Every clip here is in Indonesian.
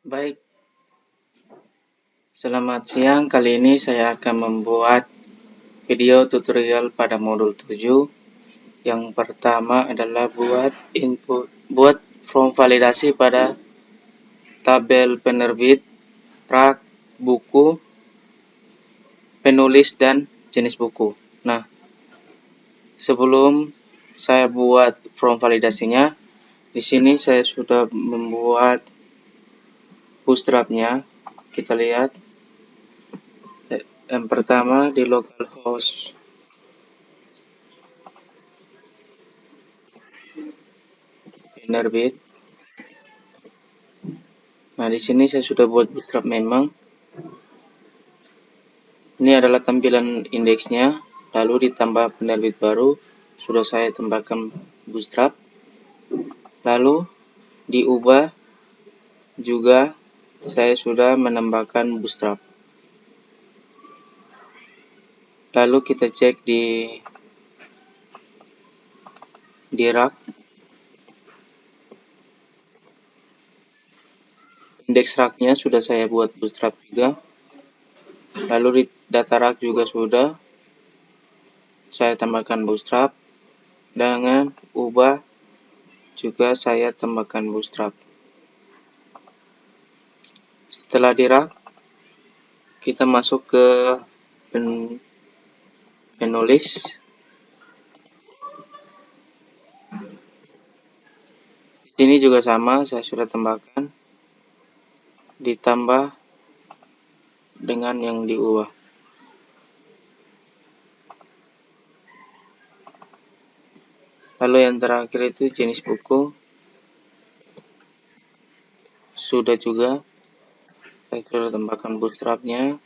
Baik, selamat siang. Kali ini saya akan membuat video tutorial pada modul 7. Yang pertama adalah buat form validasi pada tabel penerbit, rak, buku, penulis, dan jenis buku. Nah, sebelum saya buat form validasinya, di sini saya sudah membuat bootstrapnya. Kita lihat. Yang pertama di localhost penerbit. Nah, di sini saya sudah buat bootstrap memang. Ini adalah tampilan indeksnya, lalu ditambah penerbit baru, sudah saya tambahkan bootstrap. Lalu diubah juga saya sudah menambahkan bootstrap. Lalu kita cek di rak. Indeks raknya sudah saya buat bootstrap juga. Lalu di data rak juga sudah saya tambahkan bootstrap. Dengan ubah juga saya tambahkan bootstrap. Setelah di rak, kita masuk ke penulis. Di sini juga sama, saya sudah tambahkan, ditambah dengan yang diubah. Lalu yang terakhir itu jenis buku, sudah juga saya sudah tambahkan bootstrapnya,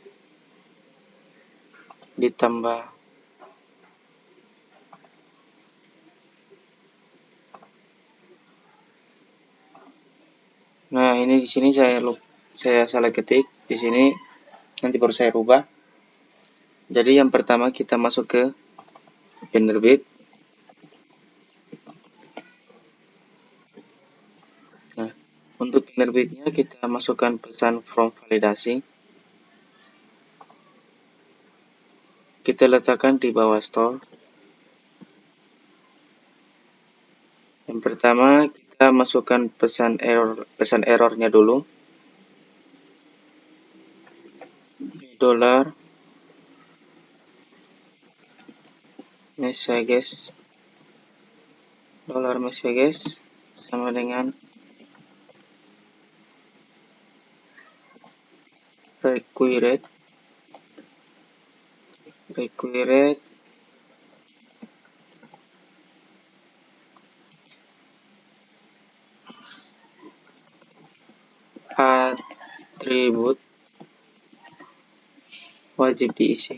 ditambah nah ini di sini saya salah ketik di sini, nanti baru saya rubah. Jadi yang pertama kita masuk ke penerbit. Nah, untuk penerbitnya kita masukkan pesan form validasi. Kita letakkan di bawah store. Yang pertama kita masukkan pesan errornya dulu. Dollar messages sama dengan required atribut wajib diisi.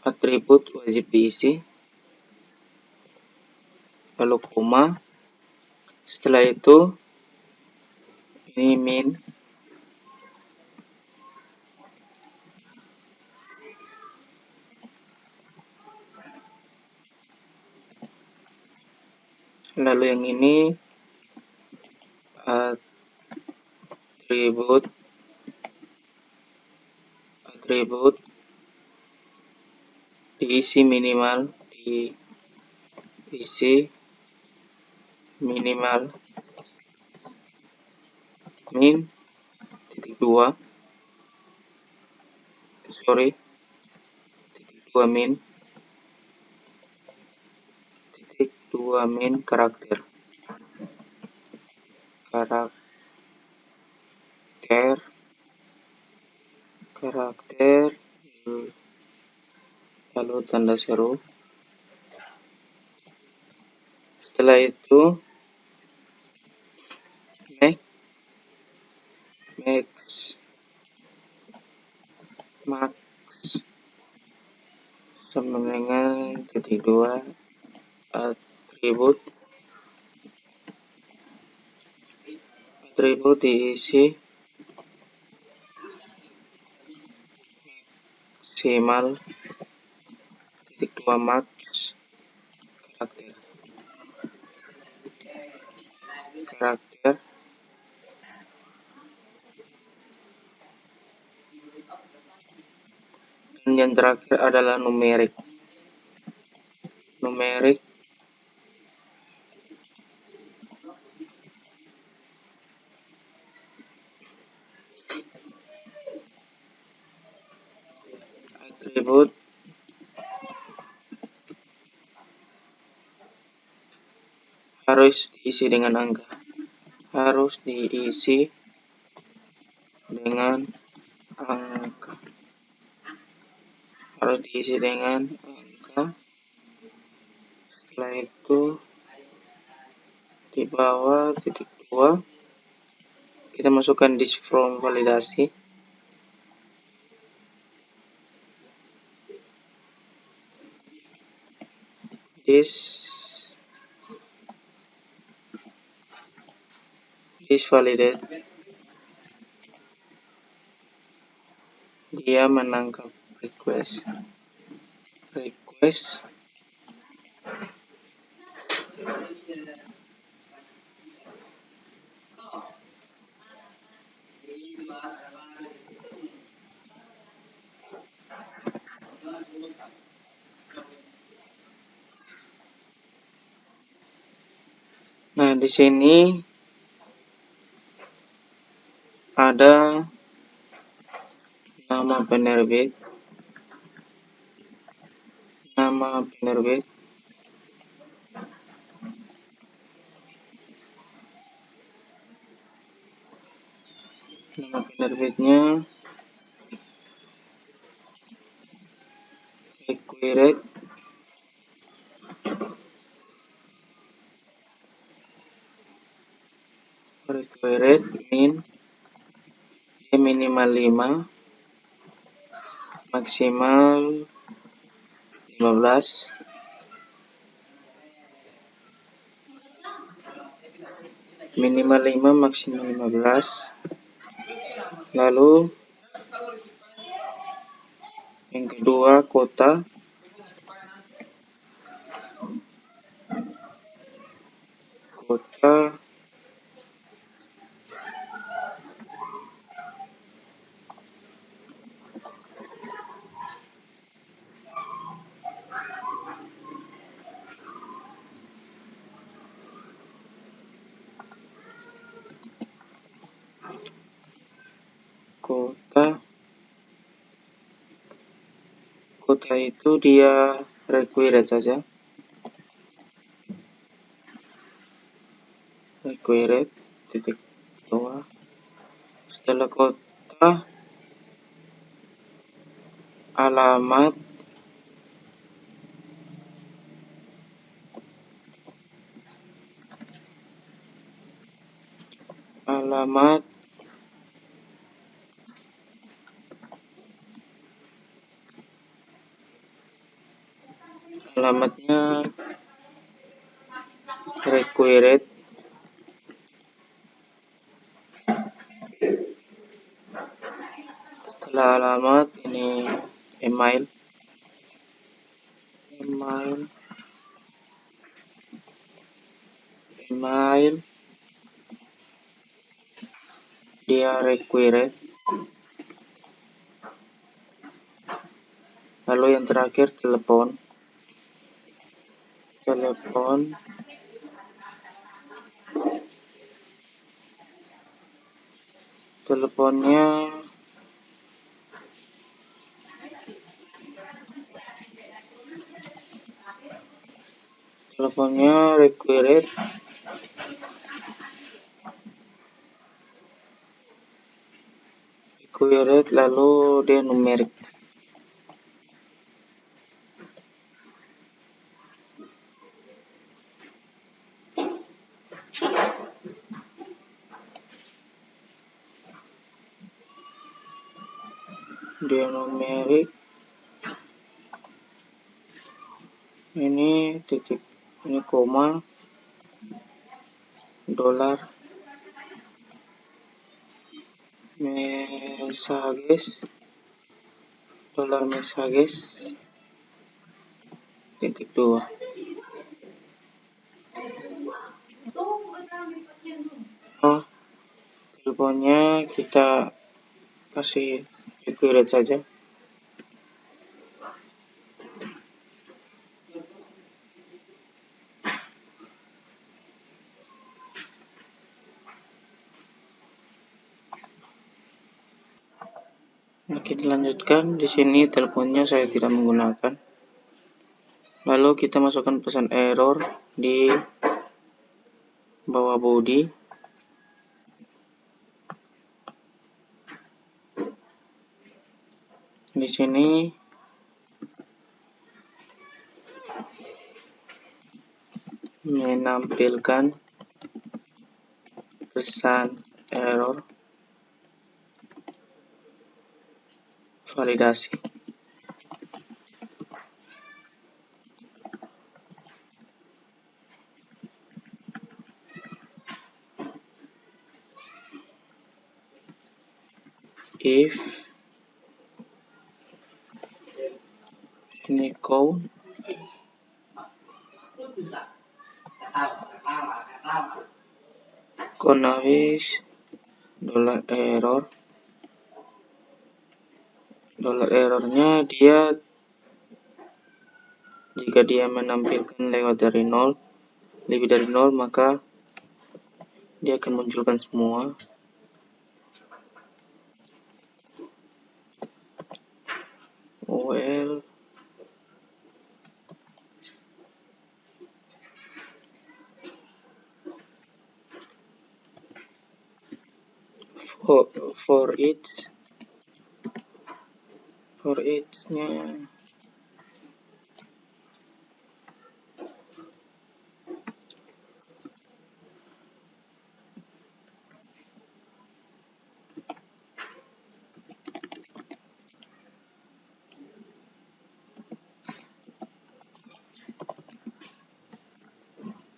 Atribut wajib diisi, lalu koma. Setelah itu ini min, lalu yang ini atribut diisi minimal min titik dua min karakter lalu tanda seru. Setelah itu max sama dengan titik dua atribut diisi maksimal titik dua max karakter. karakter. Dan yang terakhir adalah numerik. Numerik atribut harus diisi dengan angka. Harus diisi dengan angka. Harus diisi dengan angka. Setelah itu di bawah titik 2 kita masukkan this from validasi. This validate. Dia menangkap request. Nah, di sini ada nama penerbit, nama penerbitnya required min, dia minimal 5, maksimal 15. Minimal 5, maksimal 15. Lalu yang kedua kota. Kota itu dia required saja. Required titik 2. Setelah kota, alamat alamatnya required. Setelah alamat ini email dia required. Lalu yang terakhir telepon. Teleponnya required. Lalu dia numerik. Ini titik, ini koma, dolar, messages, titik 2. teleponnya kita kasih accurate saja. Nah, kita lanjutkan. Di sini teleponnya saya tidak menggunakan. Lalu kita masukkan pesan error di bawah body. Di sini menampilkan pesan error validasi. If Unicode Konavis $errornya dia jika dia menampilkan lewat dari 0 lebih dari 0 maka dia akan munculkan semua. Well, for each-nya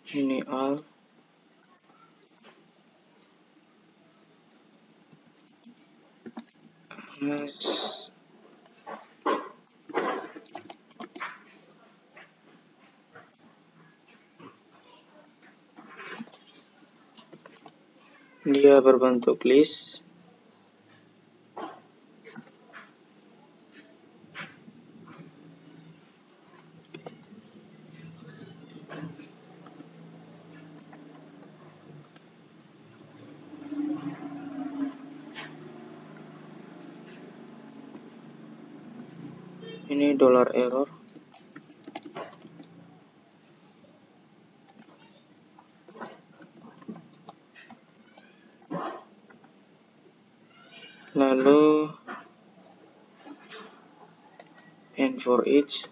ini all as dia berbentuk list. Ini $error. Lalu and for each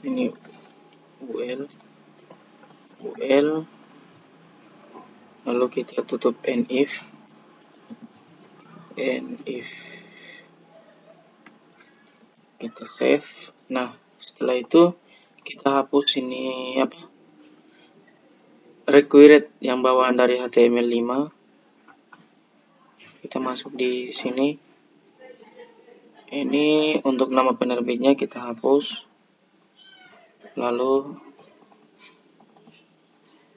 ini UL lalu kita tutup and if kita save. Nah, setelah itu kita hapus ini required yang bawaan dari HTML5. Kita masuk di sini. Ini untuk nama penerbitnya kita hapus. Lalu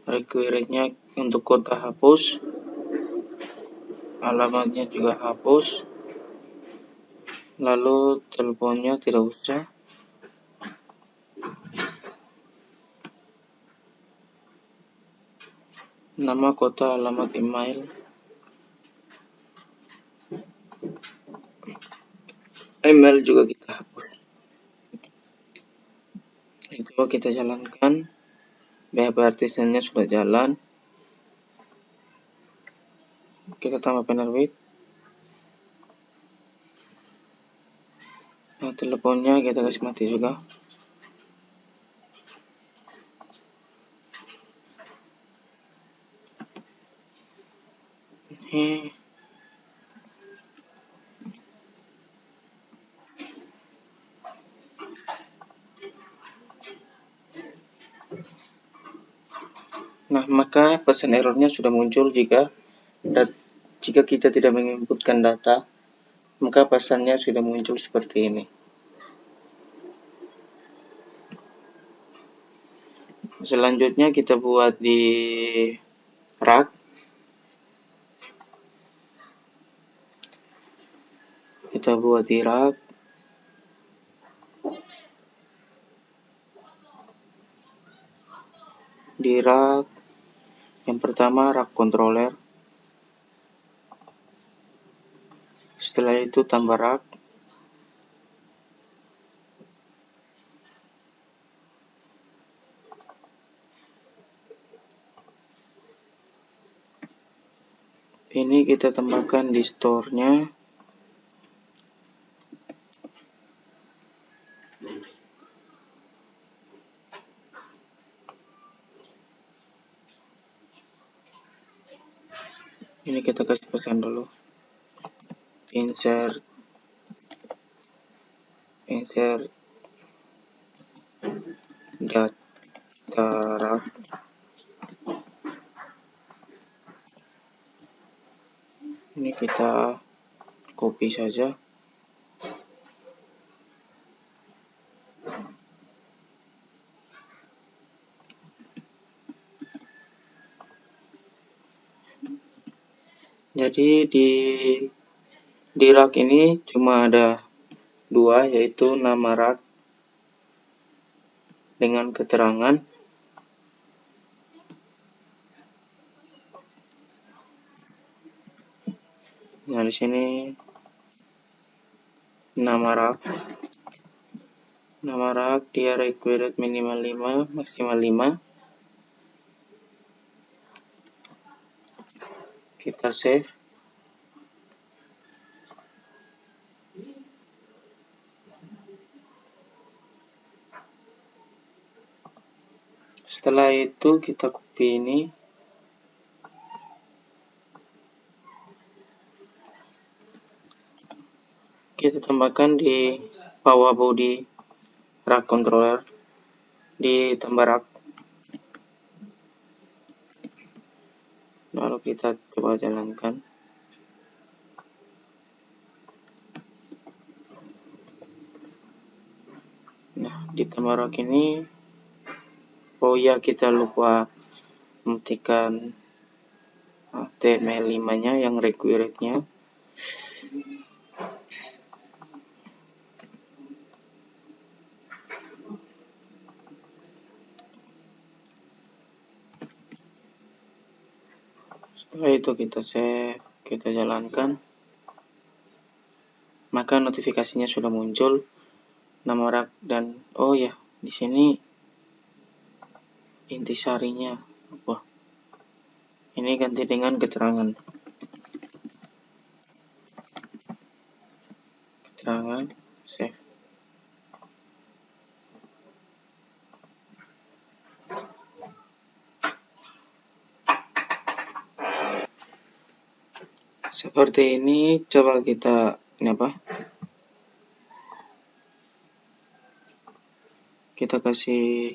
requirednya untuk kota hapus. Alamatnya juga hapus. Lalu teleponnya tidak usah. Nama, kota, alamat, email juga kita hapus. Coba kita jalankan. PHP Artisannya sudah jalan. Kita tambah penerbit. Nah, teleponnya kita kasih mati juga. Ini nah, maka pesan errornya sudah muncul jika Jika kita tidak menginputkan data, maka pesannya sudah muncul seperti ini. Selanjutnya kita buat di rak. Kita buat di rak. Di rak yang pertama rak controller. Setelah itu tambah rak. Ini kita tambahkan di store-nya. Ini kita kasih pesan dulu. Insert data rak. Ini kita copy saja. Jadi di rak ini cuma ada dua, yaitu nama rak dengan keterangan. Nah, di sini nama rak dia required minimal 5, maksimal 5. Kita save. Setelah itu kita copy ini. Kita tambahkan di power body rak controller di tambah rak. Lalu kita coba jalankan. Nah, di tambah rak ini, oh ya, kita lupa mengetikkan HTML5-nya yang required-nya. Setelah itu kita save, kita jalankan. Maka notifikasinya sudah muncul nama rak dan oh ya, di sini intisarinya apa? Ini ganti dengan keterangan. Save. Seperti ini, coba kita kita kasih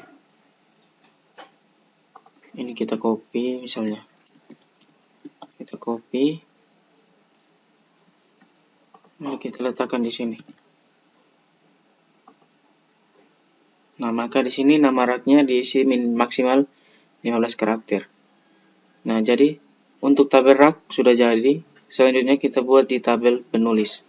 ini, kita copy misalnya. Kita copy. Lalu kita letakkan di sini. Nah, maka di sini nama raknya diisi maksimal 15 karakter. Nah, jadi untuk tabel rak sudah jadi. Selanjutnya kita buat di tabel penulis.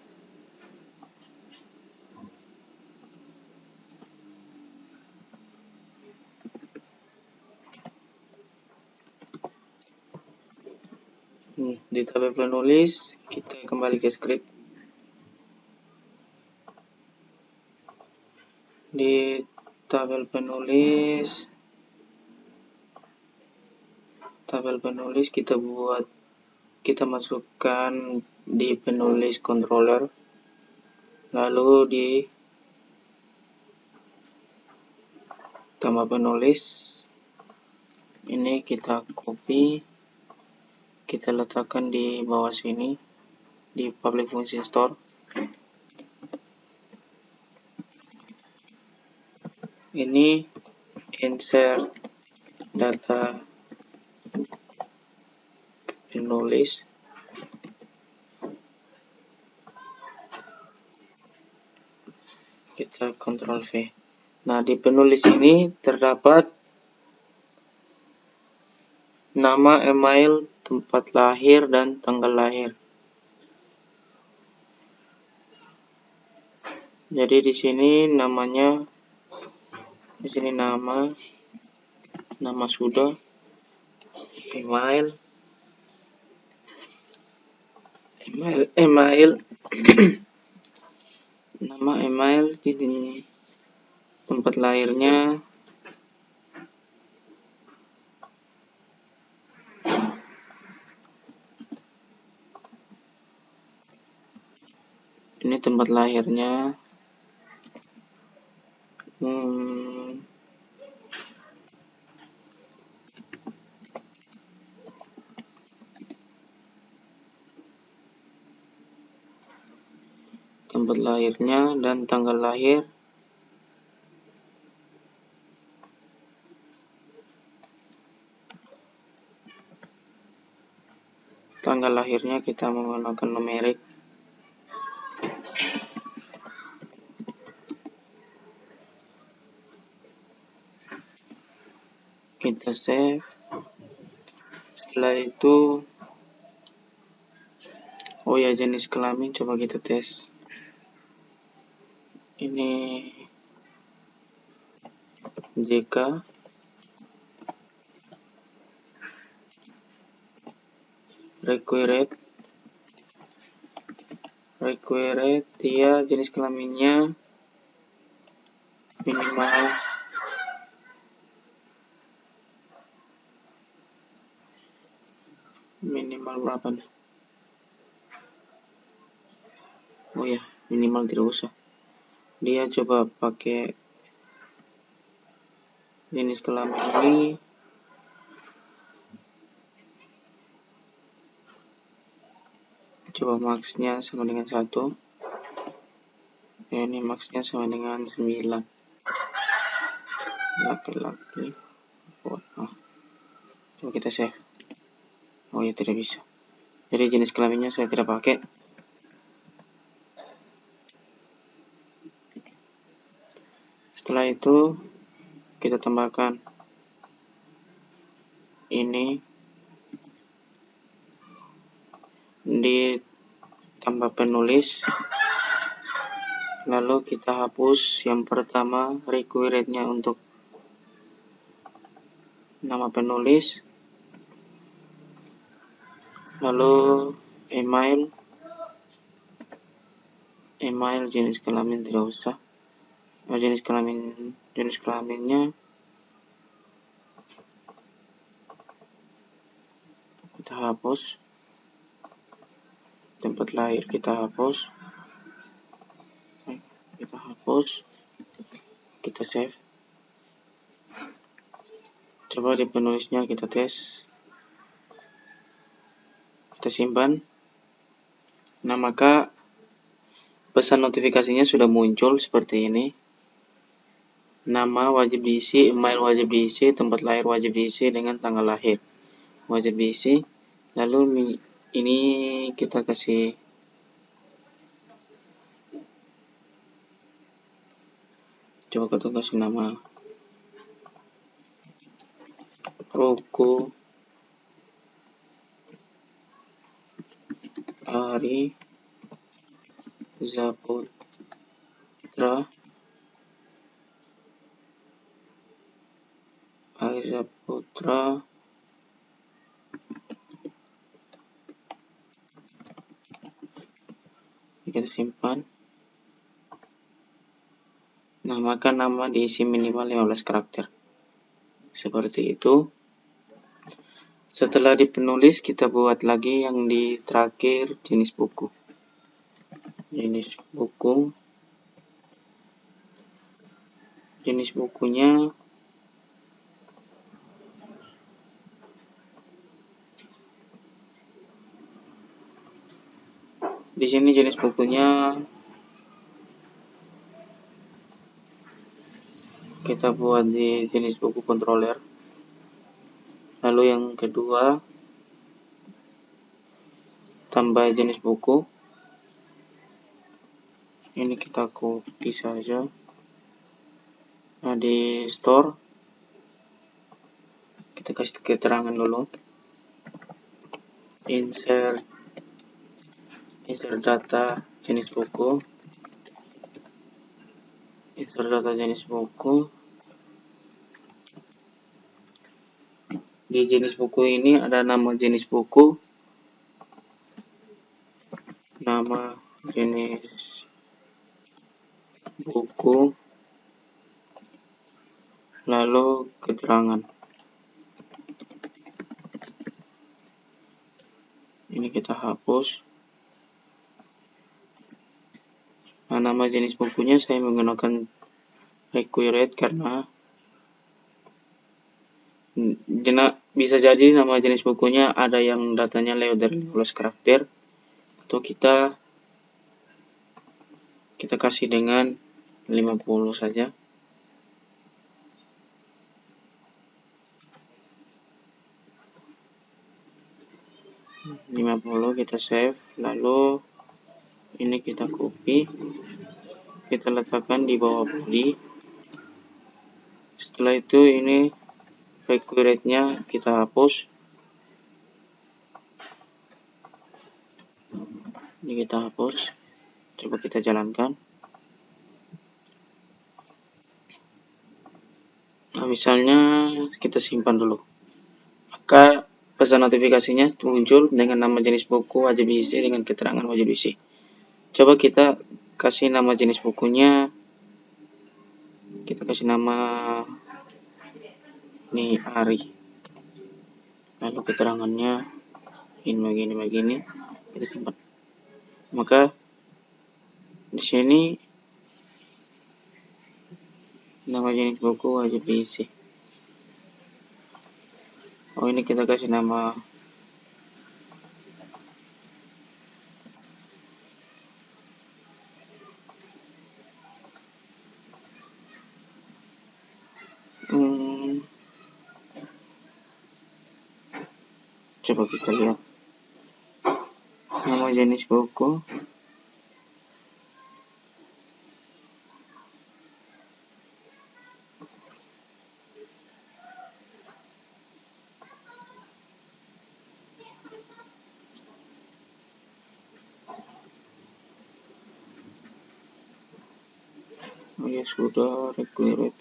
Di tabel penulis kita kembali ke script. Di tabel penulis kita masukkan di penulis controller, lalu di tambah penulis ini kita copy, kita letakkan di bawah sini di public function store. Ini insert data penulis. kita Ctrl V. Nah, di penulis ini terdapat nama, email, tempat lahir, dan tanggal lahir. Jadi di sini namanya, di sini nama sudah, email, nama, email, jadi tempat lahirnya, ini tempat lahirnya, dan tanggal lahir. Tanggal lahirnya kita menggunakan numerik. Kita save. Setelah itu, oh ya, jenis kelamin coba kita tes. Ini JK. Required dia jenis kelaminnya minimal berapa nih? Oh ya, minimal tidak usah. Dia coba pakai jenis kelamin ini. Coba max-nya sama dengan 1. Ya, ini max-nya sama dengan 9. Laki-laki. Coba kita save. Oh ya, tidak bisa. Jadi jenis kelaminnya saya tidak pakai. Setelah itu kita tambahkan ini di tambah penulis, lalu kita hapus yang pertama requirednya untuk nama penulis, lalu email jenis kelamin tidak usah. Jenis kelaminnya kita hapus, tempat lahir kita hapus, kita save. Coba di penulisnya kita tes, kita simpan. Nah, maka pesan notifikasinya sudah muncul seperti ini. Nama wajib diisi, email wajib diisi, tempat lahir wajib diisi dengan tanggal lahir wajib diisi. Lalu ini kita kasih nama Roko Ari Zaputra. Kita simpan. Nah, maka nama diisi minimal 15 karakter. Seperti itu. Setelah di penulis, kita buat lagi yang di terakhir, jenis buku. Jenis bukunya di sini jenis bukunya kita buat di jenis buku controller. Lalu yang kedua, tambah jenis buku. Ini kita copy saja. Nah, di store kita kasih keterangan dulu. Insert data jenis buku. Insert data jenis buku. Di jenis buku ini ada nama jenis buku, nama jenis buku, lalu keterangan. Ini kita hapus. Nah, nama jenis bukunya saya menggunakan required karena bisa jadi nama jenis bukunya ada yang datanya lewat dari 15 karakter, atau kita kasih dengan 50 saja. Kita save, lalu ini kita copy, kita letakkan di bawah body. Setelah itu ini required-nya kita hapus. Ini kita hapus. Coba kita jalankan. Nah, misalnya kita simpan dulu. Maka pesan notifikasinya muncul dengan nama jenis buku wajib diisi dengan keterangan wajib diisi. Coba kita kasih nama jenis bukunya. Kita kasih nama ini Ari. Lalu keterangannya ini begini. Kita simpan. Maka di sini nama jenis buku wajib diisi. Oh, ini kita kasih nama coba kita lihat nama jenis buku. Oh ya sudah, required.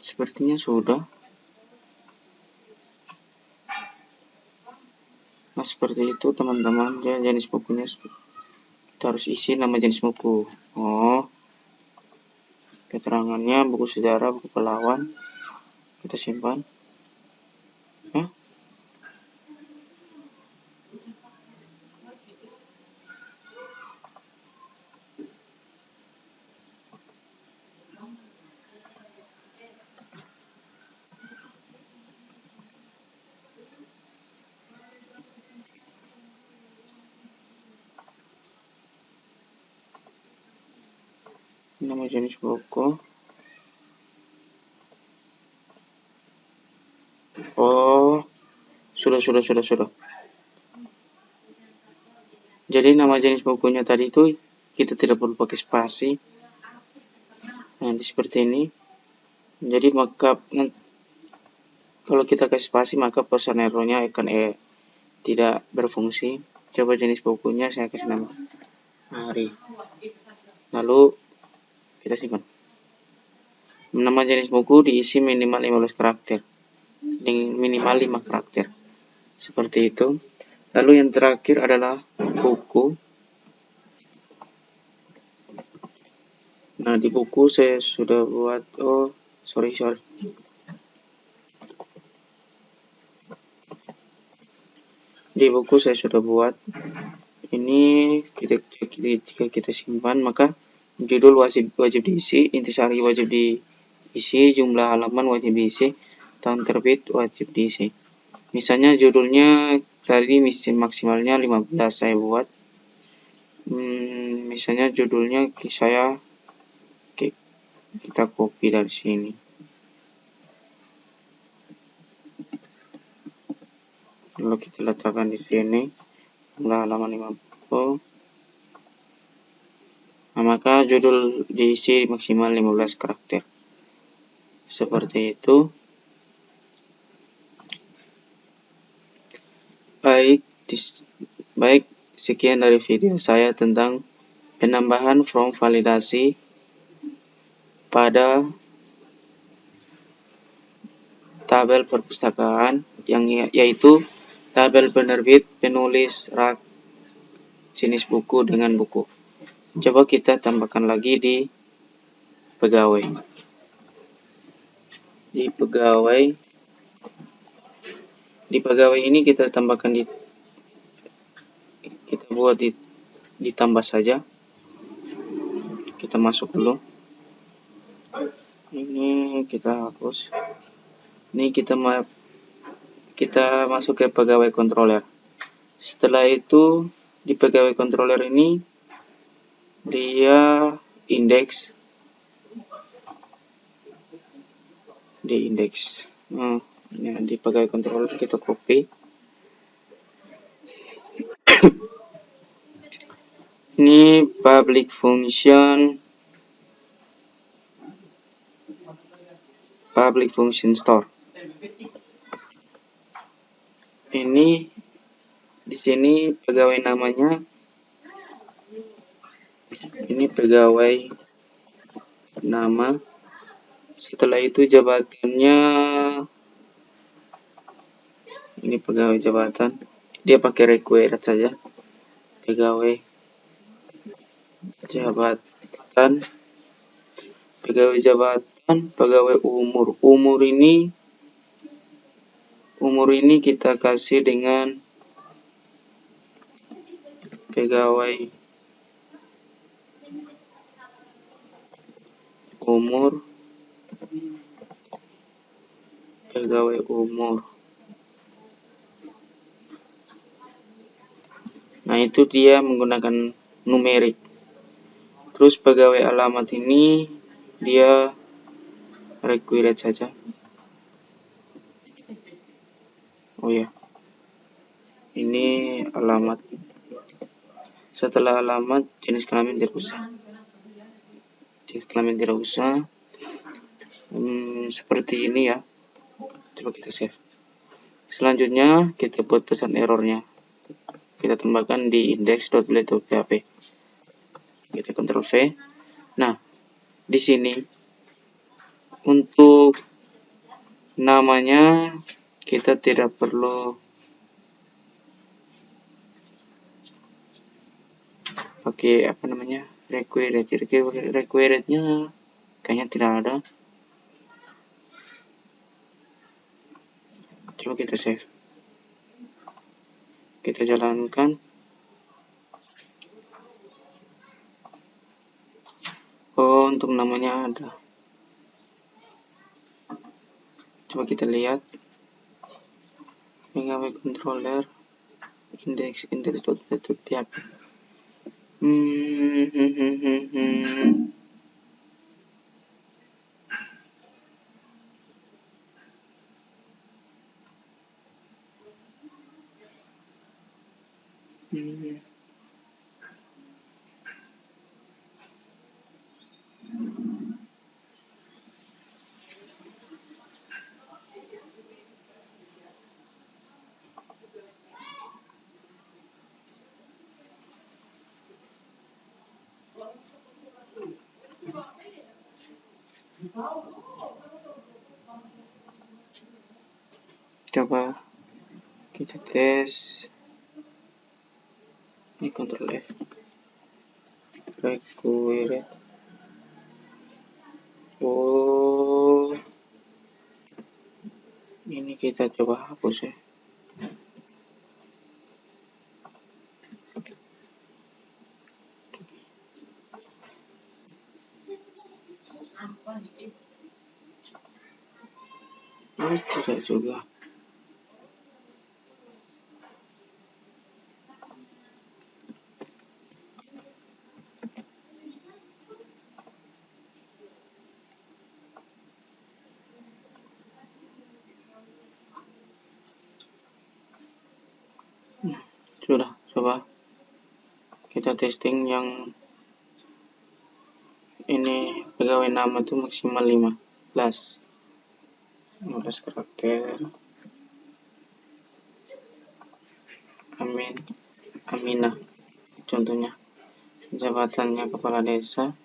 Sepertinya sudah. Nah, seperti itu teman-teman, ya jenis bukunya kita harus isi nama jenis buku. Oh, keterangannya buku sejarah, buku pahlawan. Kita simpan. Ya. Nama jenis buku. Oh, sudah. Jadi nama jenis bukunya tadi itu kita tidak perlu pakai spasi. Nah, seperti ini. Jadi maka kalau kita kasih spasi maka pesan errornya akan tidak berfungsi. Coba jenis bukunya saya kasih nama Ari. Lalu kita simpan. Nama jenis buku diisi minimal 15 karakter. Dengan minimal 5 karakter. Seperti itu. Lalu yang terakhir adalah buku. Nah, di buku saya sudah buat, sorry. Di buku saya sudah buat. Ini jika kita simpan, maka judul wajib diisi, intisari wajib diisi, jumlah halaman wajib diisi, tahun terbit wajib diisi. Misalnya judulnya tadi maksimalnya 15 saya buat. Misalnya judulnya kita copy dari sini. Lalu kita letakkan di sini jumlah halaman 50. Nah, maka judul diisi maksimal 15 karakter. Seperti itu. Baik, sekian dari video saya tentang penambahan form validasi pada tabel perpustakaan yaitu tabel penerbit, penulis, rak, jenis buku dengan buku. Coba kita tambahkan lagi di pegawai. Di pegawai ini kita tambahkan kita buat ditambah saja. Kita masuk dulu. Ini kita hapus. Ini kita masuk ke pegawai controller. Setelah itu di pegawai controller ini dia indeks di pegawai controller kita copy. Ini public function store. Ini di sini pegawai namanya. Ini pegawai nama. Setelah itu jabatannya. Ini pegawai jabatan. Dia pakai required saja. Pegawai jabatan, pegawai umur. Umur ini kita kasih dengan pegawai umur. Nah, itu dia menggunakan numerik. Terus pegawai alamat ini dia required saja. Oh ya, ini alamat. Setelah alamat, jenis kelamin tidak usah. Seperti ini ya. Coba kita save. Selanjutnya kita buat pesan errornya. Kita tambahkan di index.play.php. Kita Ctrl V. Nah, di sini untuk namanya kita tidak perlu pakai requirednya kayaknya tidak ada. Coba kita save. Kita jalankan. Oh, untuk namanya ada. Coba kita lihat. Pegawai controller index.play.php. Coba kita tes. Ini Ctrl F. Required. Oh, ini kita coba hapus ya. Ini tidak juga. coba kita testing yang ini pegawai nama itu maksimal 15 karakter. Aminah contohnya, jabatannya kepala desa,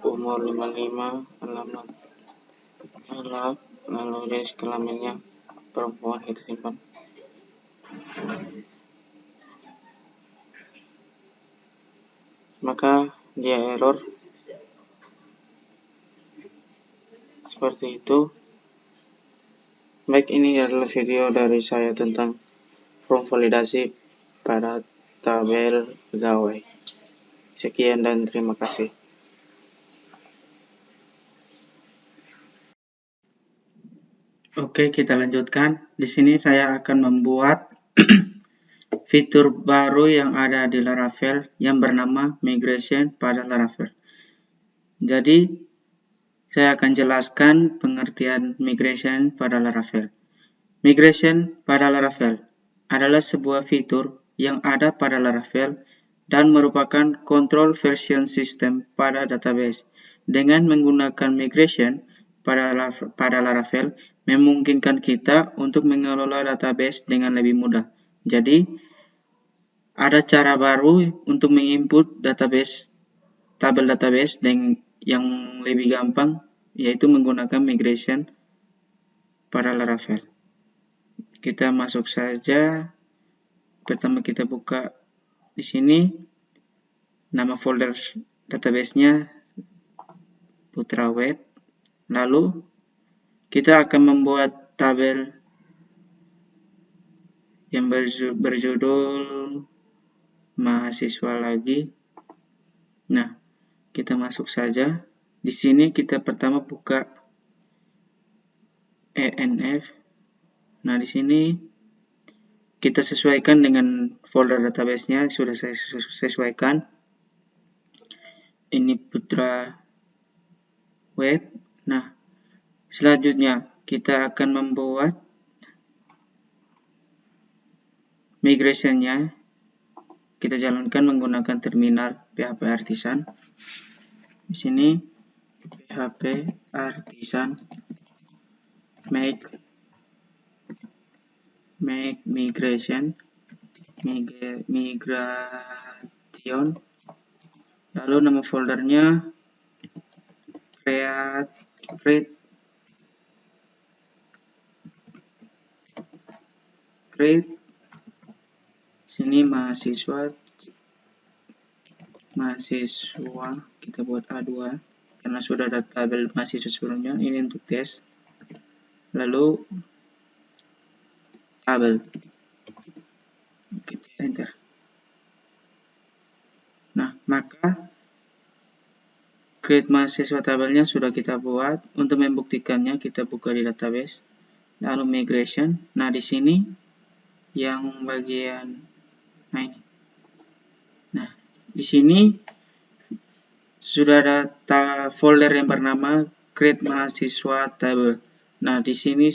umur 55, alamat, lalu jenis kelaminnya perempuan, kita simpan. Maka dia error seperti itu. Baik, ini adalah video dari saya tentang form validasi pada tabel pegawai. Sekian dan terima kasih. Oke, kita lanjutkan. Di sini saya akan membuat fitur baru yang ada di Laravel yang bernama migration pada Laravel. Jadi, saya akan jelaskan pengertian migration pada Laravel. Migration pada Laravel adalah sebuah fitur yang ada pada Laravel dan merupakan control version system pada database. Dengan menggunakan migration pada Laravel, memungkinkan kita untuk mengelola database dengan lebih mudah. Jadi, ada cara baru untuk menginput tabel database yang lebih gampang, yaitu menggunakan migration pada Laravel. Kita masuk saja. Pertama kita buka di sini nama folder database-nya Putra Web. Lalu kita akan membuat tabel yang berjudul mahasiswa lagi. Nah, kita masuk saja. Di sini kita pertama buka ENF. Nah, di sini kita sesuaikan dengan folder database-nya, sudah saya sesuaikan. Ini Putra Web. Nah, selanjutnya kita akan membuat migration-nya. Kita jalankan menggunakan terminal PHP Artisan. Di sini PHP Artisan make migration, lalu nama foldernya create sini mahasiswa kita buat A2 karena sudah ada tabel mahasiswa sebelumnya. Ini untuk tes. Lalu tabel, kita enter. Nah, maka create mahasiswa tabelnya sudah kita buat. Untuk membuktikannya kita buka di database, lalu migration. Nah, di sini yang bagian ini. Nah, di sini sudah ada folder yang bernama create mahasiswa table. Nah, di sini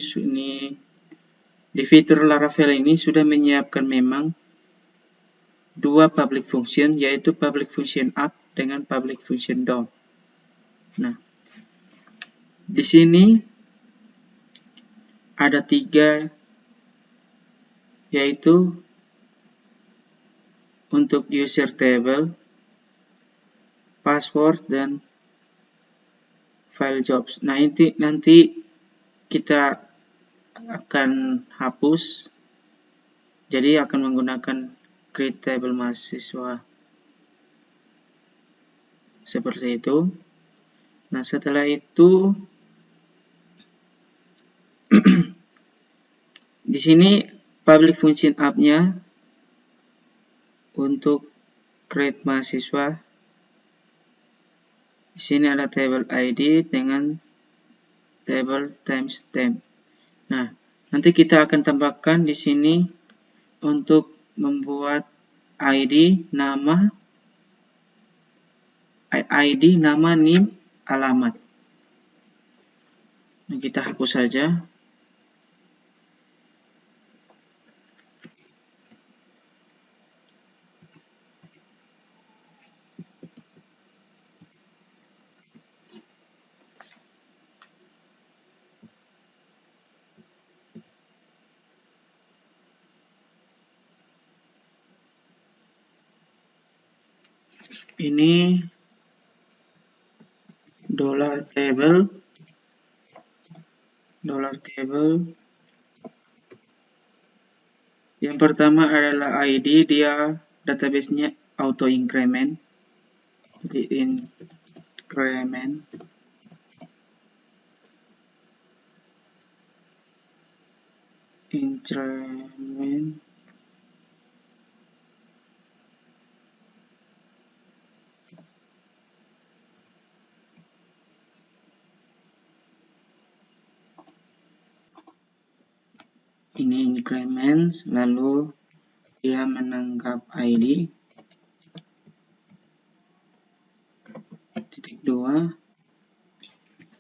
di fitur Laravel ini sudah menyiapkan memang dua public function, yaitu public function up dengan public function down. Nah, di sini ada 3, yaitu untuk user table, password, dan file jobs. Nah, nanti kita akan hapus, jadi akan menggunakan create table mahasiswa seperti itu. Nah, setelah itu di sini public function up-nya untuk create mahasiswa. Di sini ada table ID dengan table timestamp. Nah, nanti kita akan tambahkan di sini untuk membuat ID, nama, NIM, alamat. Nah, kita hapus saja. Ini $table. Yang pertama adalah ID, dia database-nya auto increment. Jadi increment. Ini increment, lalu dia menangkap ID, titik 2,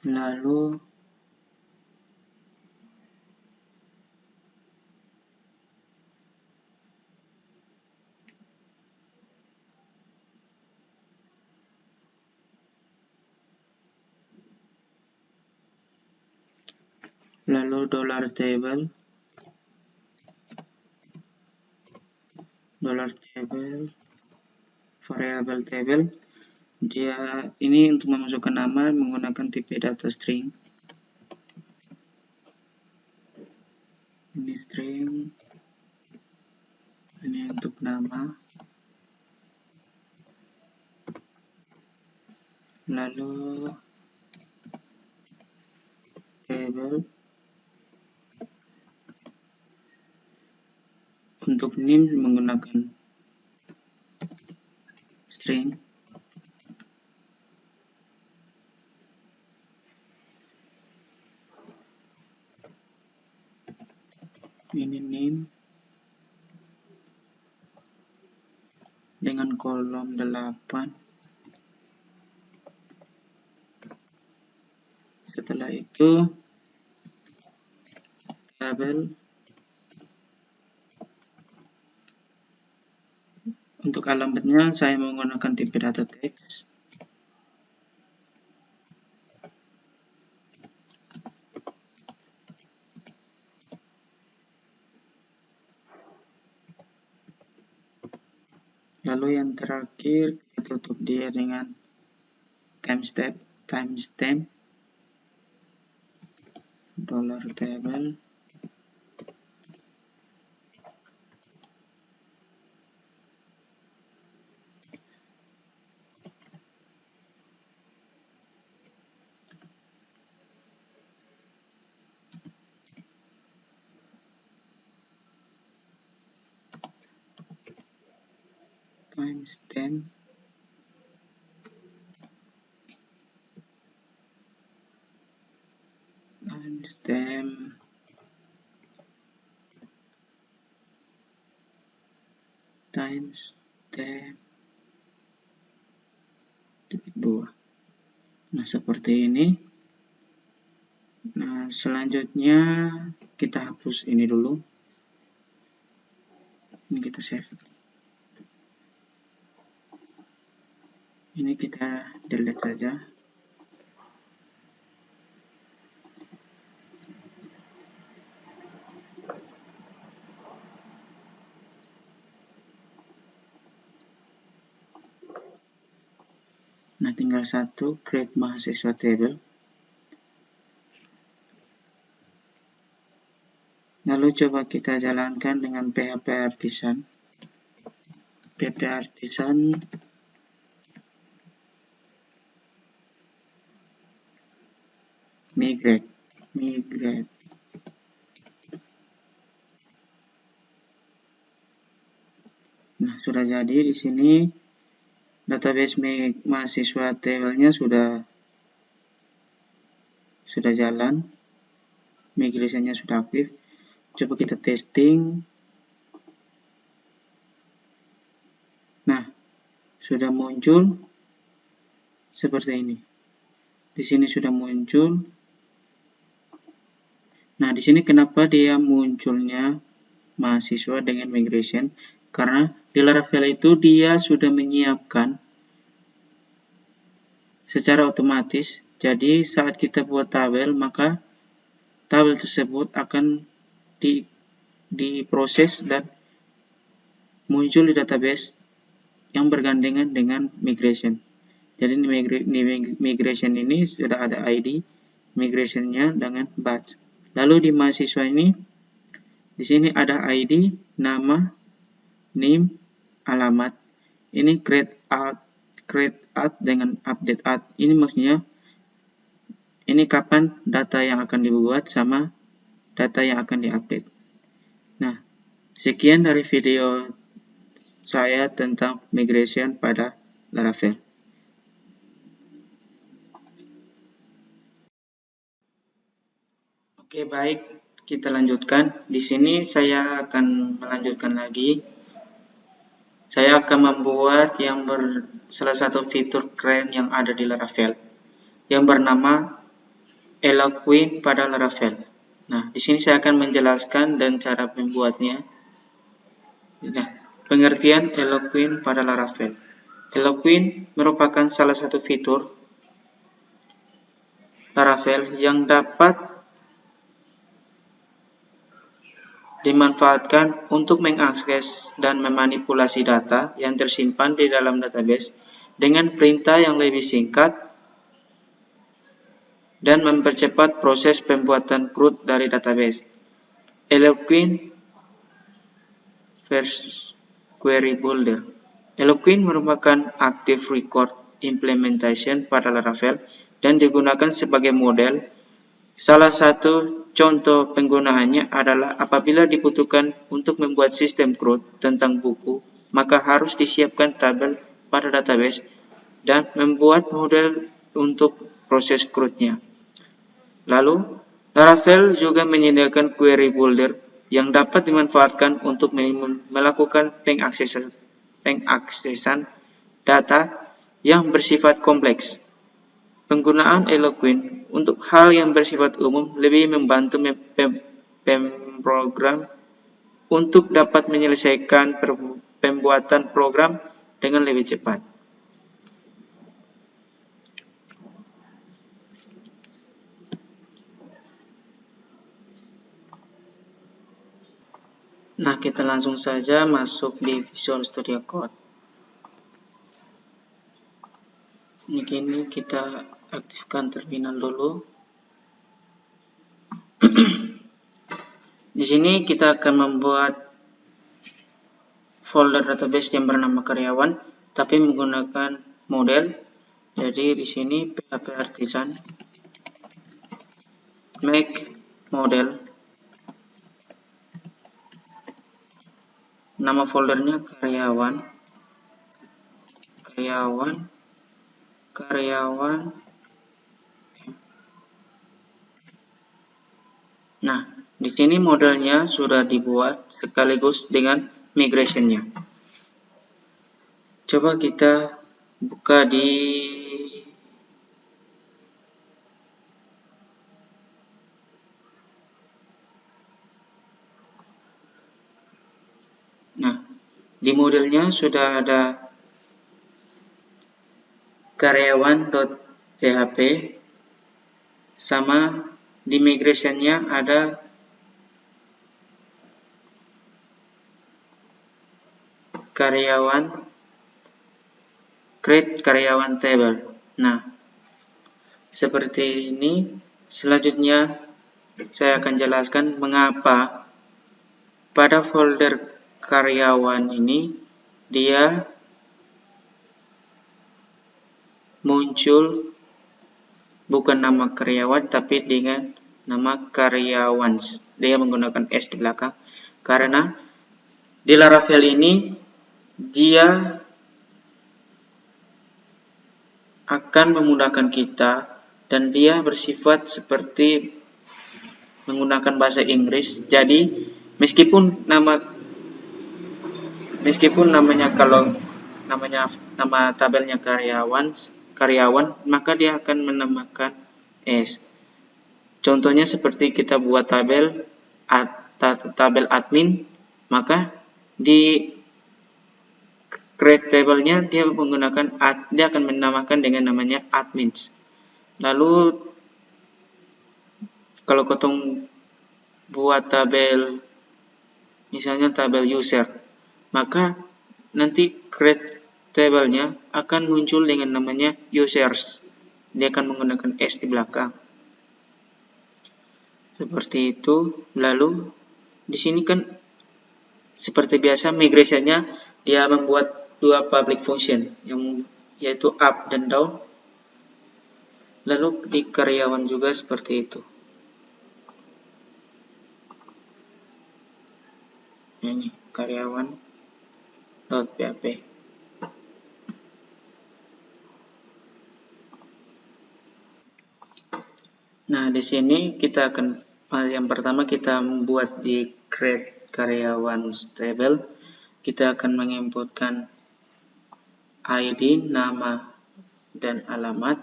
lalu $table, variable table. Dia ini untuk memasukkan nama menggunakan tipe data string. Ini string, ini untuk nama, lalu table. Untuk name menggunakan string. Ini name dengan kolom 8. Setelah itu tabel. Untuk alamatnya saya menggunakan tipe data text. Lalu yang terakhir kita tutup dia dengan timestamp. $table. Timestamp. Titik 2. Nah, seperti ini. Nah, selanjutnya kita hapus ini dulu. Ini kita save. Ini kita delete saja. Nah, tinggal satu, create mahasiswa table. Lalu coba kita jalankan dengan PHP Artisan. PHP Artisan migrate. Nah, sudah jadi di sini database mahasiswa table-nya sudah jalan. Migration-nya sudah aktif. Coba kita testing. Nah, sudah muncul seperti ini. Di sini sudah muncul. Nah, di sini kenapa dia munculnya mahasiswa dengan migration? Karena di Laravel itu dia sudah menyiapkan secara otomatis. Jadi saat kita buat tabel, maka tabel tersebut akan diproses dan muncul di database yang bergandengan dengan migration. Jadi di migration ini sudah ada ID migrationnya dengan batch. Lalu di mahasiswa ini, di sini ada ID, nama, name, alamat. Ini create art dengan update art. Ini maksudnya ini kapan data yang akan dibuat sama data yang akan diupdate. Nah, sekian dari video saya tentang migration pada Laravel. Oke, baik, kita lanjutkan. Di sini saya akan melanjutkan lagi. Saya akan membuat salah satu fitur keren yang ada di Laravel, yang bernama Eloquent pada Laravel. Nah, di sini saya akan menjelaskan dan cara membuatnya. Nah, pengertian Eloquent pada Laravel. Eloquent merupakan salah satu fitur Laravel yang dapat dimanfaatkan untuk mengakses dan memanipulasi data yang tersimpan di dalam database dengan perintah yang lebih singkat dan mempercepat proses pembuatan CRUD dari database. Eloquent versus Query Builder. Eloquent merupakan active record implementation pada Laravel dan digunakan sebagai model. Salah satu contoh penggunaannya adalah apabila dibutuhkan untuk membuat sistem CRUD tentang buku, maka harus disiapkan tabel pada database dan membuat model untuk proses CRUD-nya. Lalu, Laravel juga menyediakan Query Builder yang dapat dimanfaatkan untuk melakukan pengaksesan data yang bersifat kompleks. Penggunaan Eloquent untuk hal yang bersifat umum lebih membantu pemrogram untuk dapat menyelesaikan pembuatan program dengan lebih cepat. Nah, kita langsung saja masuk di Visual Studio Code. Ini kita aktifkan terminal dulu. Di sini kita akan membuat folder database yang bernama karyawan, tapi menggunakan model. Jadi di sini PHP Artisan make model. Nama foldernya karyawan. Nah, di sini modelnya sudah dibuat sekaligus dengan migration-nya. Coba kita buka di modelnya sudah ada karyawan.php sama di migration-nya ada create karyawan table. Nah, seperti ini. Selanjutnya saya akan jelaskan mengapa pada folder karyawan ini dia muncul bukan nama karyawan tapi dengan nama karyawans. Dia menggunakan S di belakang karena di Laravel ini dia akan memudahkan kita dan dia bersifat seperti menggunakan bahasa Inggris. Jadi meskipun nama tabelnya karyawan, maka dia akan menambahkan S. Contohnya seperti kita buat tabel admin, maka di create table-nya dia akan menamakan dengan namanya admins. Lalu kalau kita buat tabel misalnya tabel user, maka nanti create tabelnya akan muncul dengan namanya users. Dia akan menggunakan S di belakang. Seperti itu. Lalu di sini kan seperti biasa migrasinya dia membuat dua public function yaitu up dan down. Lalu di karyawan juga seperti itu. Ini karyawan.php. Nah, di sini kita akan yang pertama kita membuat di create karyawan table. Kita akan menginputkan ID, nama, dan alamat.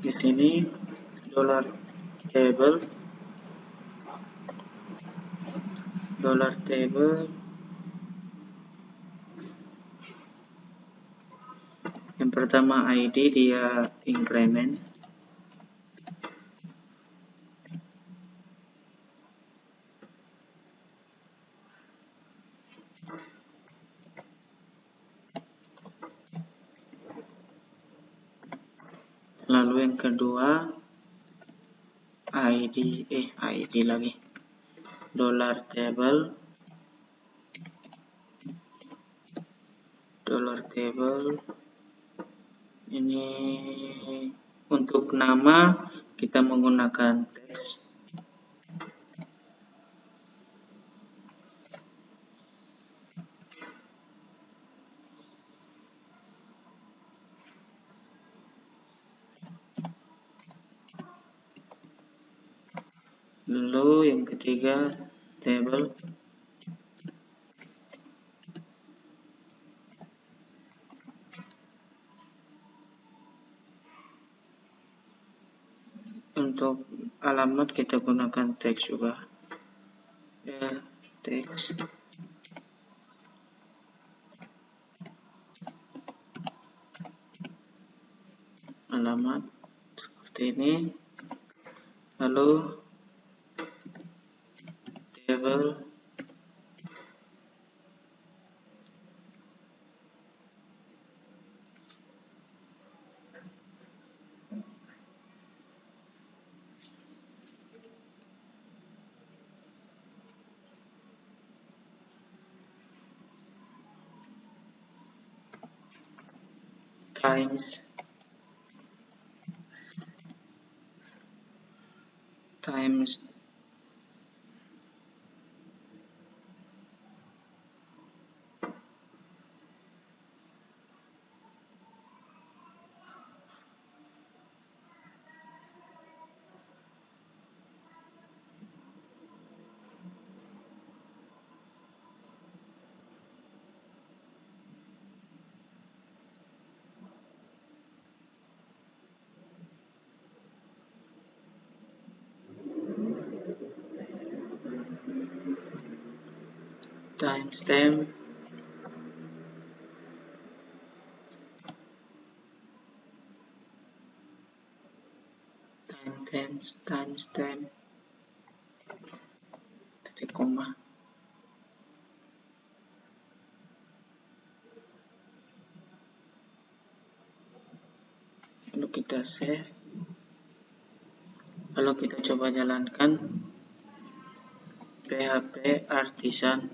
Di sini $table yang pertama ID dia increment, lalu yang kedua ID lagi $table ini untuk nama kita menggunakan teks. Lalu yang ketiga table untuk alamat kita gunakan teks juga teks alamat seperti ini. Lalu table times timestamp titik koma. Lalu kita save. Lalu kita coba jalankan PHP artisan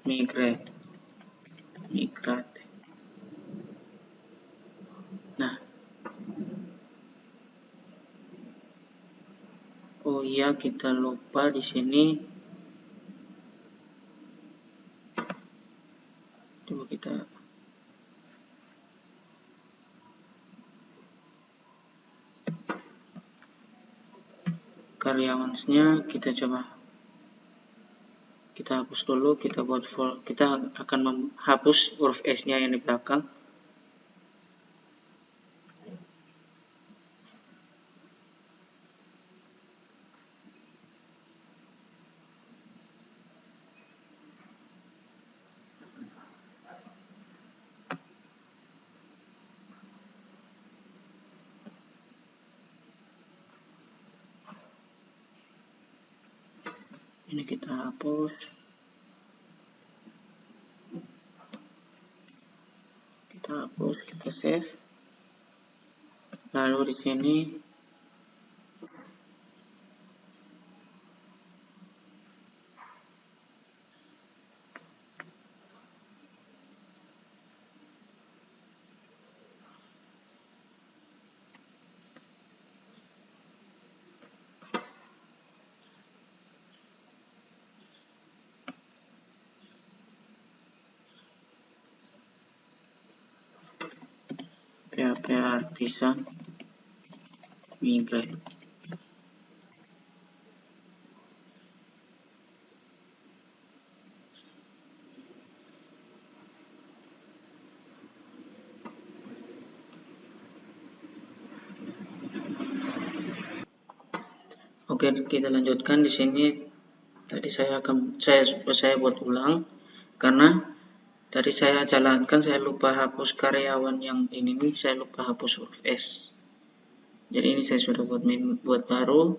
migrate. Nah, oh iya kita lupa di sini. Coba kita karyawannya kita coba kita hapus dulu, kita buat full. Kita akan menghapus huruf S-nya yang di belakang. Ini kita hapus. Kita save. Lalu di sini PHP Artisan migrate. Oke, kita lanjutkan di sini. Tadi saya buat ulang karena tadi saya jalankan, saya lupa hapus karyawan yang ini nih, saya lupa hapus huruf S. Jadi ini saya sudah buat baru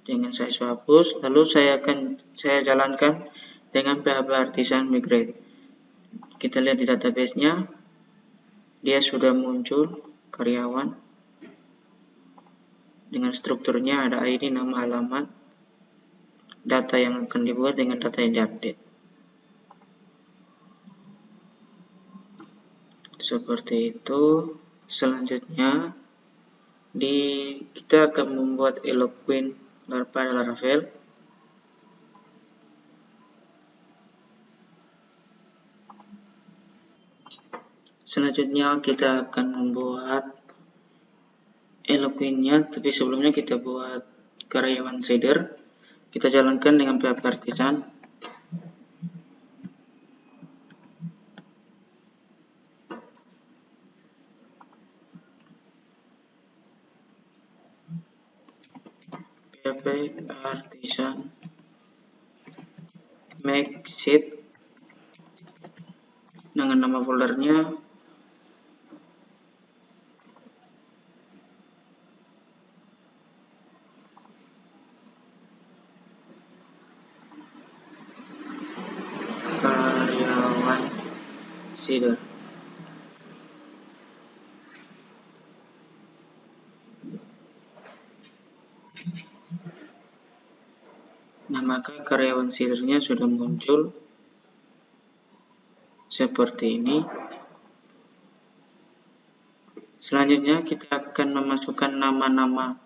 dengan saya hapus. Lalu saya jalankan dengan PHP Artisan migrate. Kita lihat di database-nya, dia sudah muncul karyawan dengan strukturnya, ada ID, nama, alamat, data yang akan dibuat dengan data yang diupdate. Seperti itu. Selanjutnya kita akan membuat Eloquent pada Laravel. Selanjutnya kita akan membuat Eloquent-nya, tapi sebelumnya kita buat karyawan shader. Kita jalankan dengan PHP Artisan. PHP Artisan make sheet dengan nama foldernya karyawan shader. Nah, maka karyawan shadernya sudah muncul seperti ini. Selanjutnya kita akan memasukkan nama-nama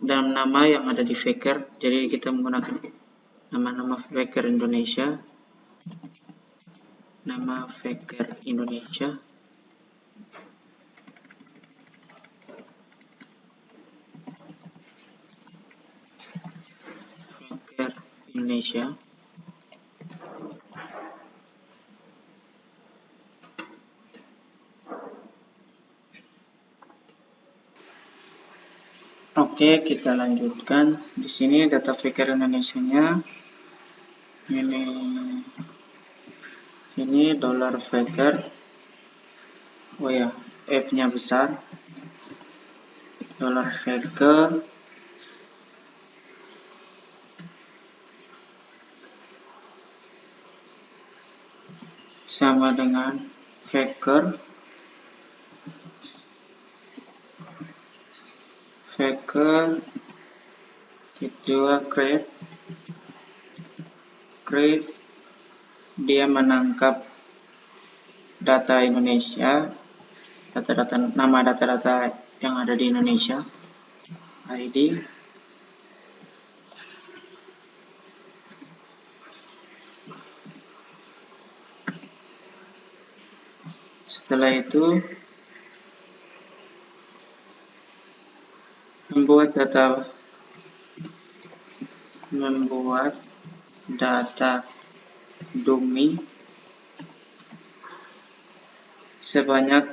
dalam nama yang ada di Faker. Jadi kita menggunakan nama-nama Faker Indonesia. Nama Faker Indonesia. Faker Indonesia. Oke, kita lanjutkan. Di sini data Faker Indonesia-nya ini $Faker. Oh ya, F-nya besar. $Faker sama dengan Faker kedua create dia menangkap data Indonesia, nama data-data yang ada di Indonesia, ID, setelah itu membuat data dummy sebanyak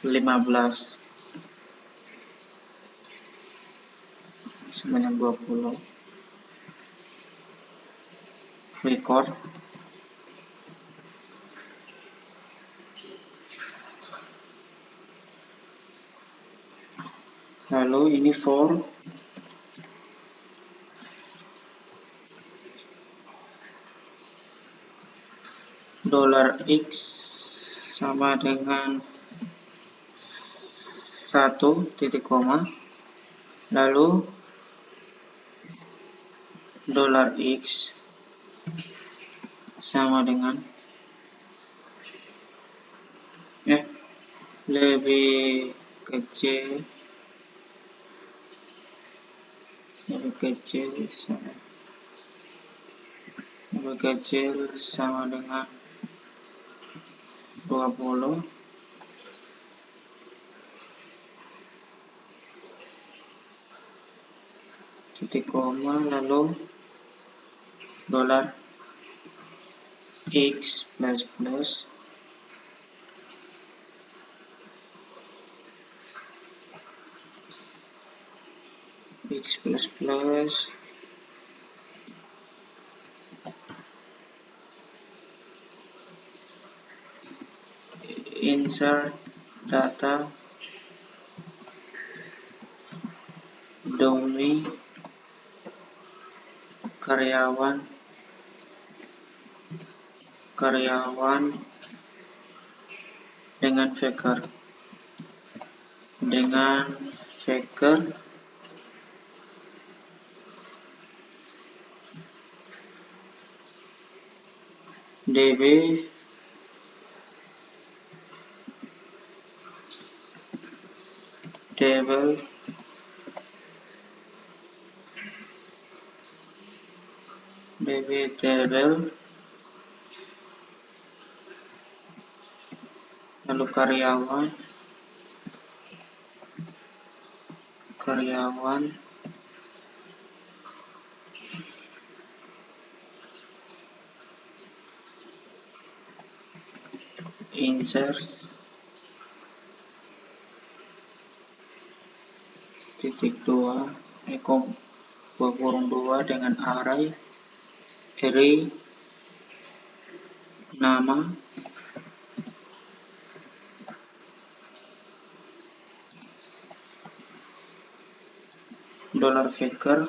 15, sebanyak 20 record. Lalu ini for $x sama dengan 1 titik koma, lalu $x sama dengan lebih kecil sama dengan 20 titik koma, lalu $x plus insert data dummy karyawan dengan Faker db table lalu karyawan insert titik 2 dengan array nama $faker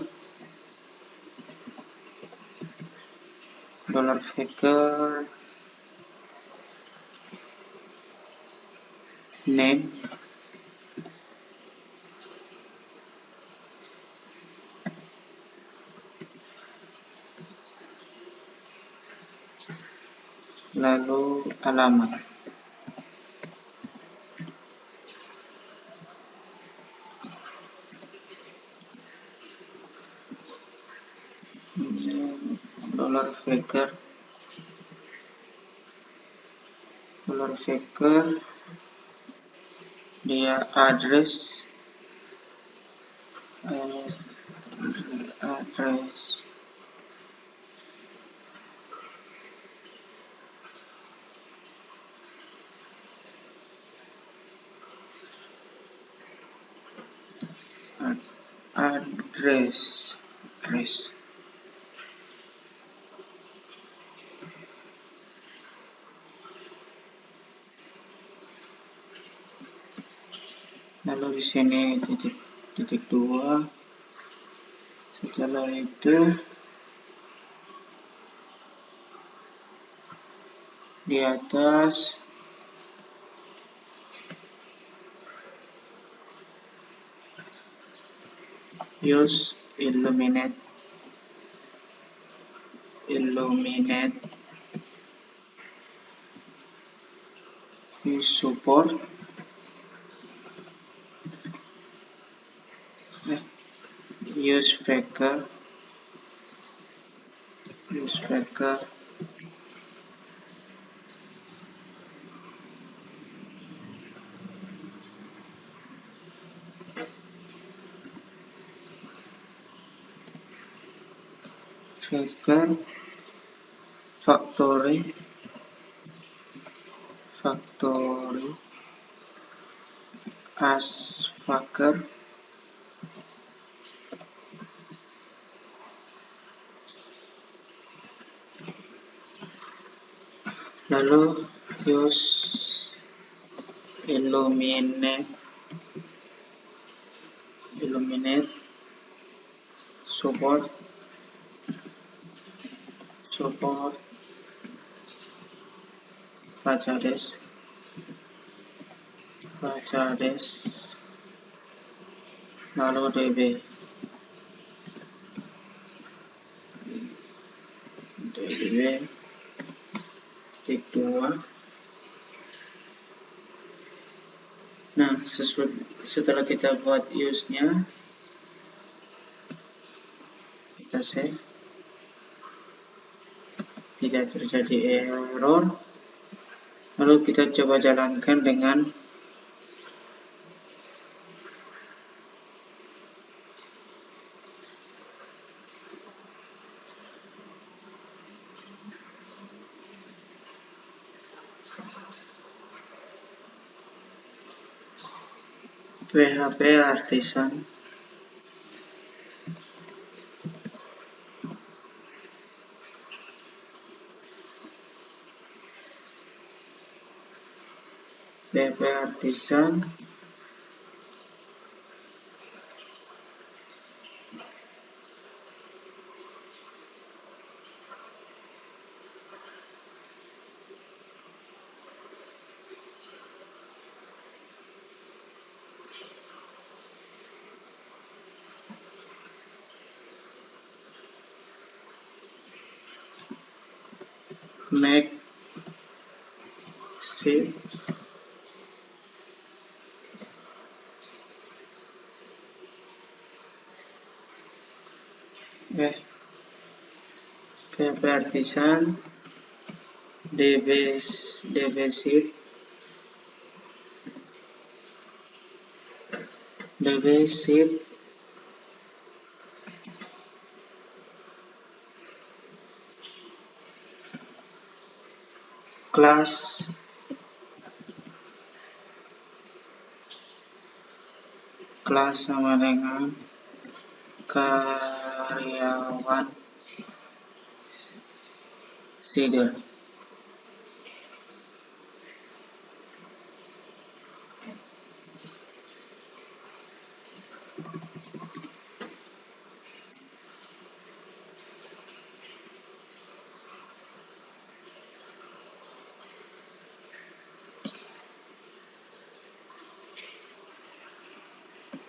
name lalu alamat. $faker dia address lalu di sini titik 2. Setelah itu di atas use illuminate support use Faker factory as Faker lalu use illuminate illuminate, support, Pachades, lalu db tik 2. Nah, setelah kita buat use-nya, kita save, tidak terjadi error. Lalu kita coba jalankan dengan PHP Artisan. PHP Artisan make sheet PHP Artisan db sheet class sama dengan karyawan tidak.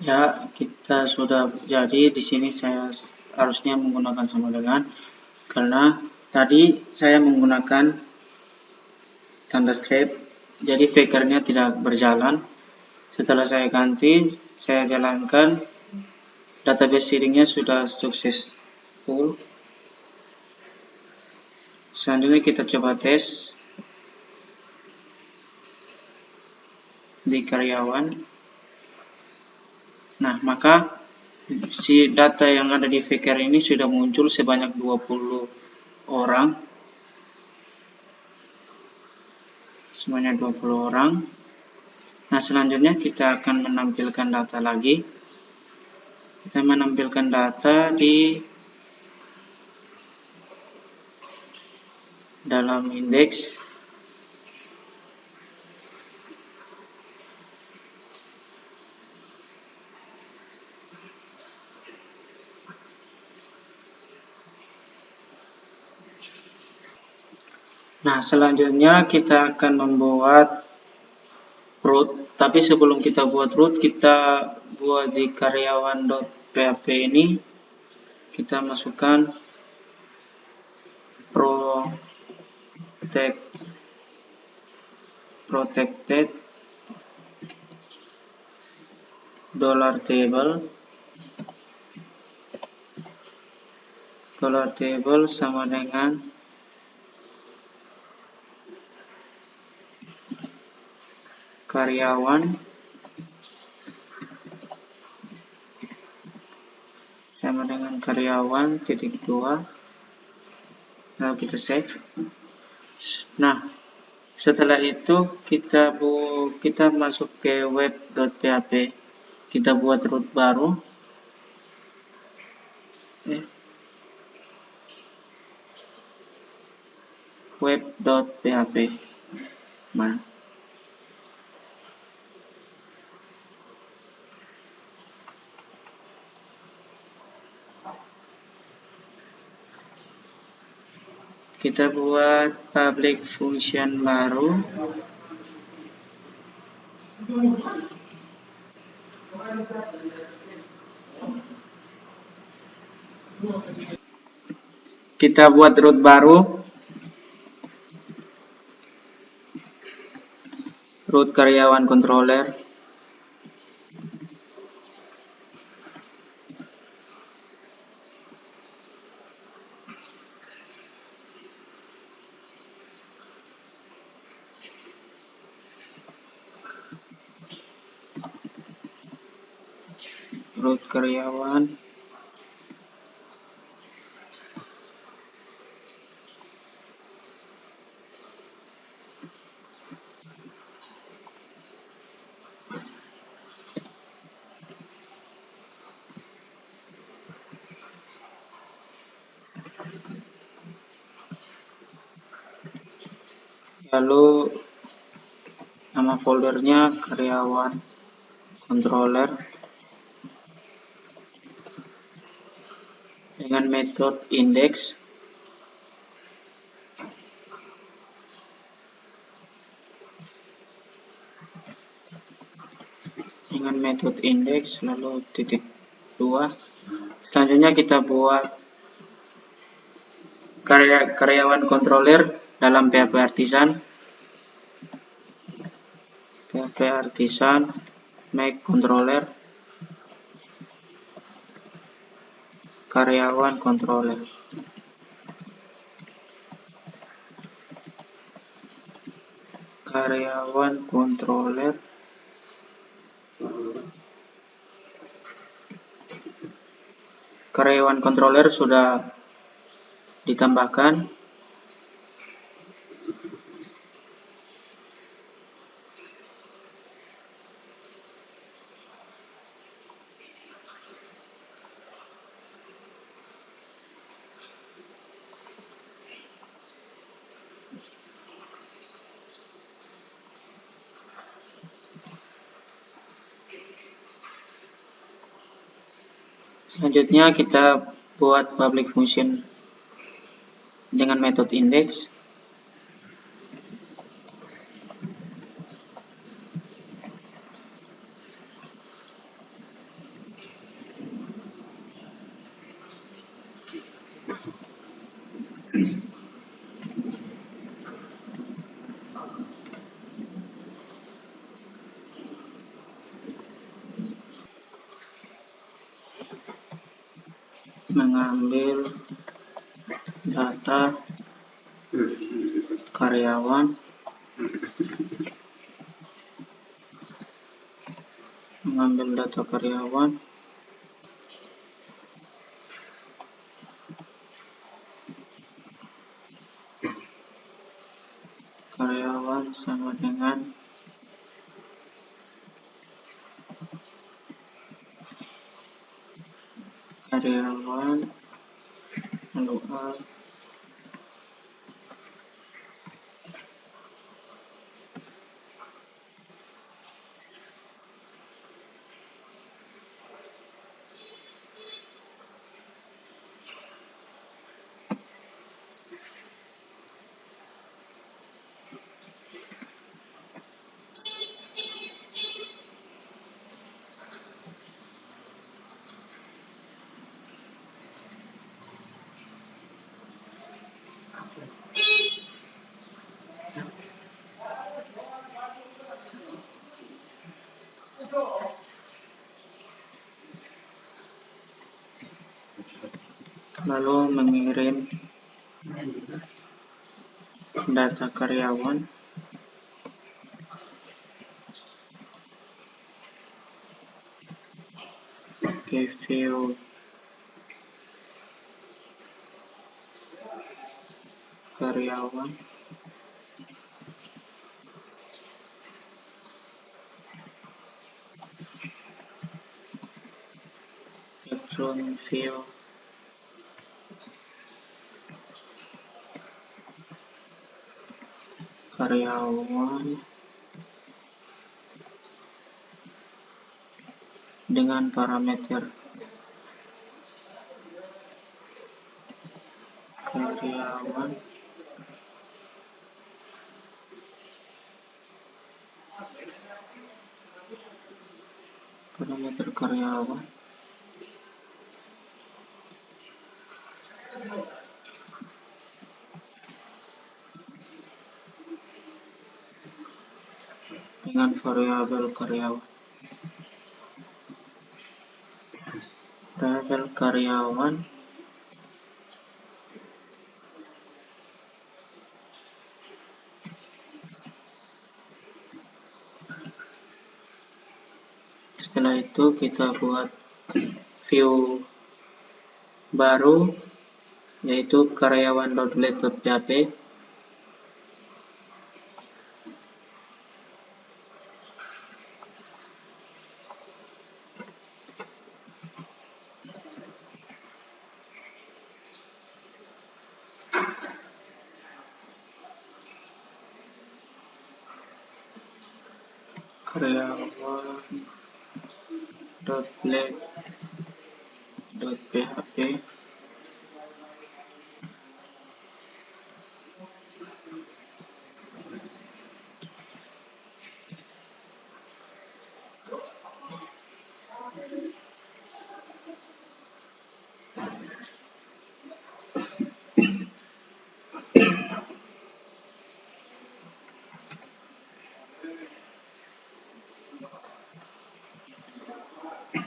Ya, kita sudah jadi. Di sini saya harusnya menggunakan sama dengan, karena tadi saya menggunakan tanda strip, jadi fakernya tidak berjalan. Setelah saya ganti, saya jalankan, database seedingnya sudah successful. Selanjutnya kita coba tes di karyawan. Nah, maka si data yang ada di faker ini sudah muncul sebanyak 20 orang. Semuanya 20 orang. Nah, selanjutnya kita akan menampilkan data lagi. Kita menampilkan data di dalam indeks. Nah, selanjutnya kita akan membuat root. Tapi sebelum kita buat root, kita buat di karyawan.php ini, kita masukkan protected $table sama dengan karyawan sama dengan karyawan titik 2. Lalu kita save. Nah, setelah itu kita masuk ke web.php. Kita buat root baru. Web.php. Nah, Kita buat public function baru. Kita buat root baru. Root karyawan controller. Root karyawan. Lalu nama foldernya karyawan controller dengan metode index. Dengan metode index lalu titik 2. Selanjutnya kita buat karyawan controller dalam PHP Artisan. PHP Artisan make controller karyawan controller. Karyawan controller sudah ditambahkan. Selanjutnya kita buat public function dengan metode index. Mengambil data karyawan, sama dengan karyawan lalu al lalu mengirim data karyawan ke view karyawan from view karyawan dengan parameter karyawan parameter karyawan, dengan variabel karyawan. Variabel karyawan setelah itu kita buat view baru, yaitu karyawan.blade.php. karyawan.blade.php.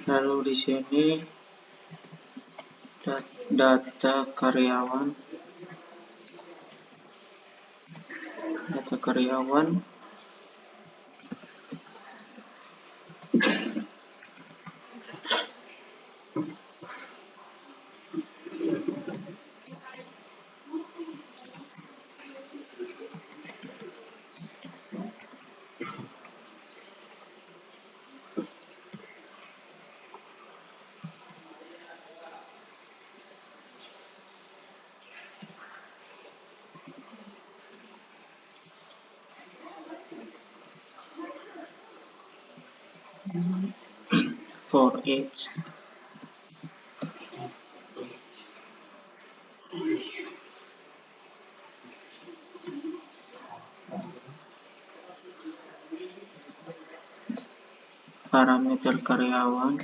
Lalu di sini data karyawan for each parameter karyawan.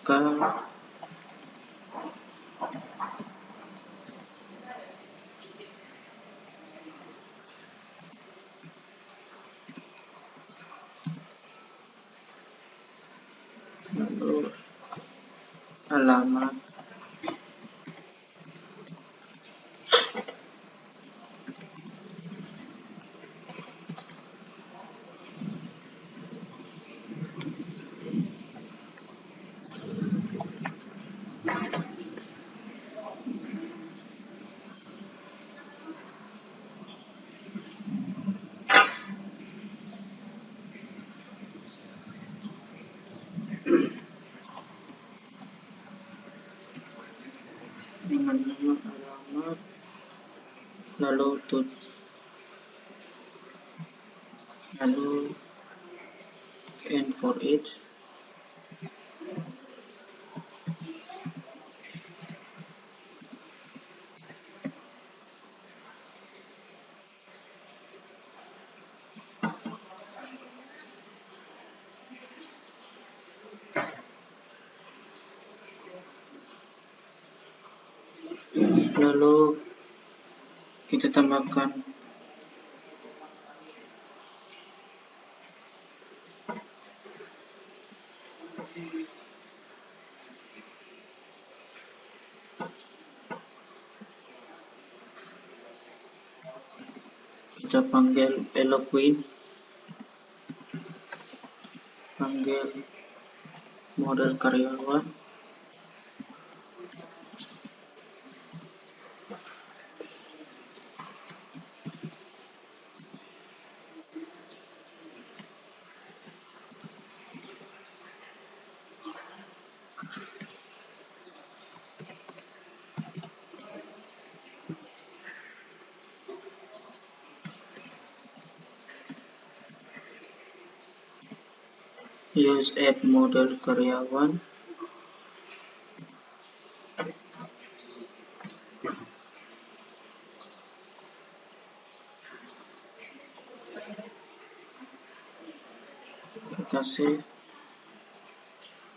$K lalu alamat dengan nama alamat, lalu and for each, lalu kita tambahkan kita panggil Eloquent panggil model karyawan. Use add model karyawan. Kita save.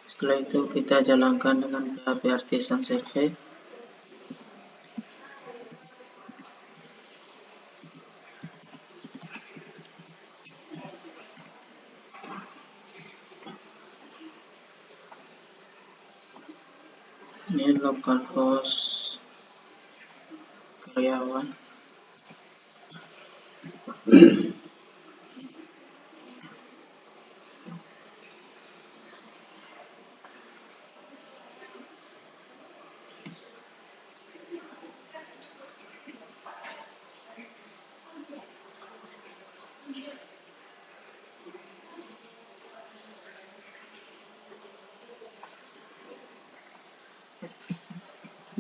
Setelah itu kita jalankan dengan PHP Artisan Survey. Ini localhost karyawan.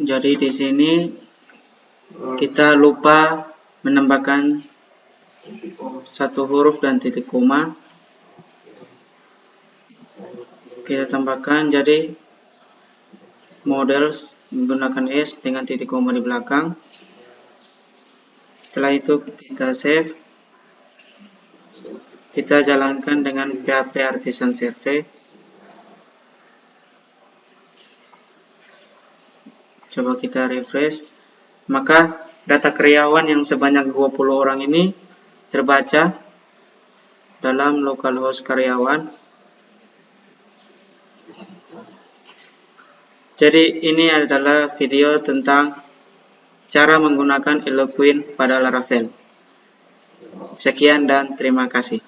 Jadi di sini kita lupa menambahkan satu huruf dan titik koma. Kita tambahkan jadi models menggunakan S dengan titik koma di belakang. Setelah itu kita save. Kita jalankan dengan PHP Artisan Survey. Coba kita refresh. Maka data karyawan yang sebanyak 20 orang ini terbaca dalam localhost karyawan. Jadi ini adalah video tentang cara menggunakan Eloquent pada Laravel. Sekian dan terima kasih.